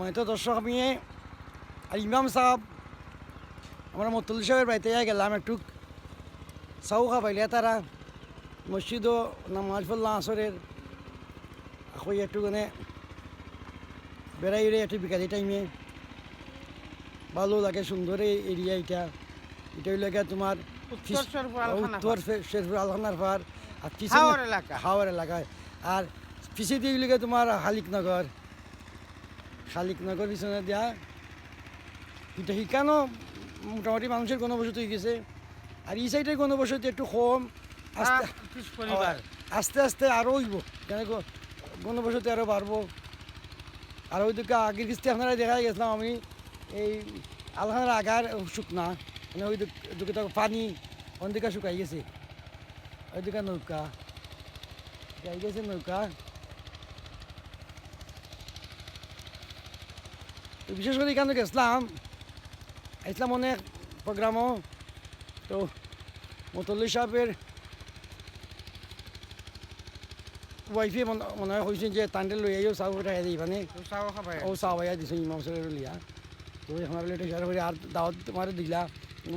মানে তো দর্শক আমি আর ইমাম সাহেব আমরা মতুল সাহেবের বাড়িতে গেলাম একটু চাউ খাবাইলে তারা মসজিদও নামাজ পড়লাম আসরের এখন একটু মানে বেড়াই উড়ে একটু বিকালি টাইমে ভালো লাগে সুন্দর এই এরিয়া এটা হইলে তোমার উত্তর শেরপুর আলহানার পার আর হাওয়ার এলাকায় আর পিছিয়ে দিয়ে হইলে তোমার শালিকনগর পিছনে দেয়া এটা শিকানো মোটামুটি মানুষের গণবসতি হয়ে গেছে আর এই সাইডের গণবসতি একটু কম আস্তে আস্তে আরও হইব কেন গণবসতি আরও বাড়বো আর ওই দিকে আগের কিস্তি আপনারা দেখা গেছিলাম আমি এই আলহানার আগার শুকনা মানে ওই দিকে তো পানি অন্দিকা শুকাই গেছে ওই দিকে নৌকা শুকাই গেছে নৌকা বিশেষ করে এখানে গেছিলাম অনেক প্রোগ্রামও তো মতল্লি সাহেবের ওয়াইফে মনে হয় হয়েছে যে তান্ডে লই আইও চাউ উঠাই দিই মানে ও চাও ভাইয়া দিছে ইমাম সাহেবের লিয়া তো আমার বলে এটা করে আর দাওয়াত তোমার দিলা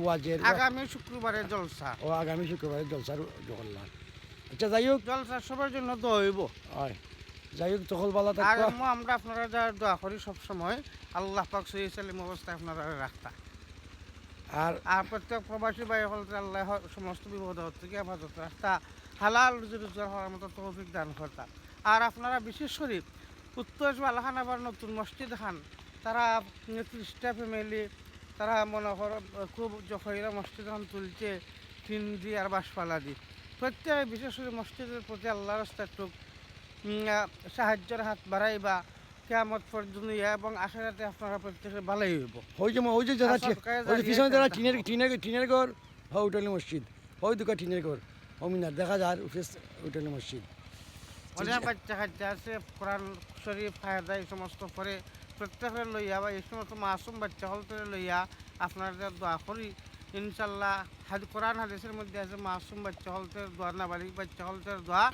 ওয়াজের আগামী শুক্রবারে জলসা আগামী শুক্রবারে জলসার করলাম আচ্ছা যাই হোক জলসা সবার জন্য দইব হয় যাই হোক চকলবালা আর আমরা আপনারা যা দোয়া করি সবসময় আল্লাহ পাক সহি সালিম অবস্থায় আপনারা রাখতা আর প্রত্যেক প্রবাসী ভাই হল আল্লাহ সমস্ত বিপদ থেকে হেফাজত রাখতা হালাল রুজি রোজগার হওয়ার মতো তৌফিক দান করতা আর আপনারা বিশেষ করে উত্তর আলহান আবার নতুন মসজিদ খান তারা 30টা ফ্যামিলি তারা মনে করো খুব জখইরা মসজিদ খান তুলছে টিন দিয়ে আর বাঁশপালা দিয়ে প্রত্যেকে বিশেষ করে মসজিদের প্রতি আল্লাহর রাস্তায় একটু সাহায্যের হাত বাড়াইবা কিয়ামত পর্যন্ত এবং আখেরাতে আপনারা প্রত্যেকের ভালোই হইব ওই যে পিছনে যারা টিনের ঘর হোটেল মসজিদ ওই দুটো টিনের ঘর অমিনার দেখা যায় হোটেল মসজিদ অনেক বাচ্চা কাচ্চা আছে কোরআন শরীফ ফায়দা এই সমস্ত পরে প্রত্যেকের লইয়া বা এই সমস্ত মাসুম বাচ্চা হলতে লইয়া আপনারা দোয়া করি ইনশাল্লাহ কোরআন হাদিসের মধ্যে আছে মাসুম বাচ্চা হলতে দোয়া নাবালিক বাচ্চা হলতে দোয়া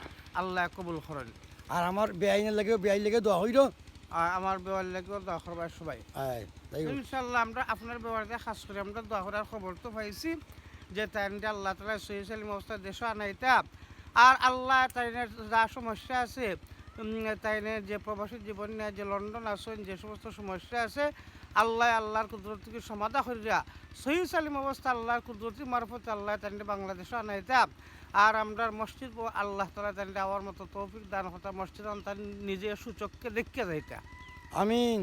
আল্লাহ কবুল করেন আর আমার বেআইনের লেগে দোয়া হইল আর আমার ব্যবহার লাগেও দোয়া করবার সবাই ইনশাল্লাহ আমরা আপনার ব্যবহারটা খাস করে আমরা দোয়া করার খবর তো পাইছি যে তাই আল্লাহ তালা সহি সালিম অবস্থা দেশও আনাইতা আর আল্লাহ তাইনের যা সমস্যা আছে তাইনের যে প্রবাসী জীবন নিয়ে যে লন্ডন আসেন যে সমস্ত সমস্যা আছে আল্লাহর কুদরতিকে সমাধা করিয়া সহি সালিম অবস্থা আল্লাহর কুদরতি মারফত আল্লাহ তাইনে বাংলাদেশও আনাইতা আর আমরা মসজিদ আল্লাহ তালা তাইনে আওয়ার মতো তৌফিক দান হতা মসজিদ তার নিজে সূচককে দেখতে যাইতা আমিন।